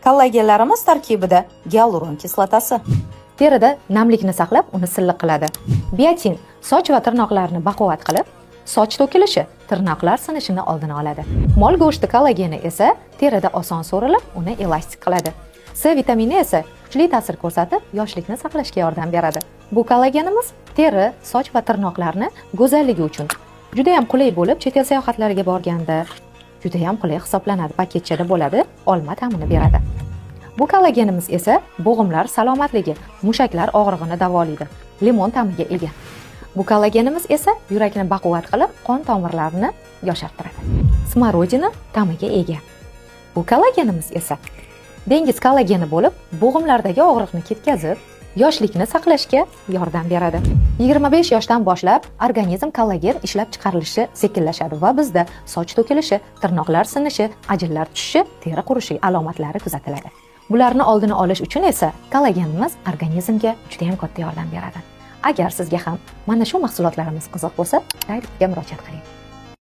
Kollagenlarimiz tarkibida gialuron kislotasi. Terida namlikni saqlab, uni silliq qiladi. Biotin soch va tirnoqlarni baquvvat qilib, soch to'kilishi, tirnoqlar sinishini oldini oladi. Mol go'shti kollageni esa terida oson so'rilib, uni elastik qiladi. C vitamini esa kuchli ta'sir ko'rsatib, yoshlikni saqlashga yordam beradi. Bu kollagenimiz teri, soch va tirnoqlarni go'zalligi uchun juda ham qulay bo'lib, chet el sayohatlariga borganda juda ham qulay hisoblanadi. Paketchada bo'ladi, olma ta'mini beradi. Bu kollagenimiz esa bo'g'imlar salomatligi, mushaklar og'rig'ini davolaydi. Limon ta'miga ega. Bu kollagenimiz esa yurakni baquvvat qilib, qon tomirlarini yoshartiradi. Smorodina ta'miga ega. Bu kollagenimiz esa dengiz kollageni bo'lib, bo'g'imlardagi og'riqni ketkazib, yoshlikni saqlashga yordam beradi. 25 yoshdan boshlab organizm kollagen ishlab chiqarilishi sekinlashadi va bizda soch to'kilishi, tirnoqlar sinishi, ajinlar tushishi, teri qurishi alomatlari kuzatiladi. Bularni oldini olish uchun esa kollagenimiz organizmga juda ham katta yordam beradi. Agar sizga ham mana shu mahsulotlarimiz qiziq bo'lsa, Directga murojaat qiling.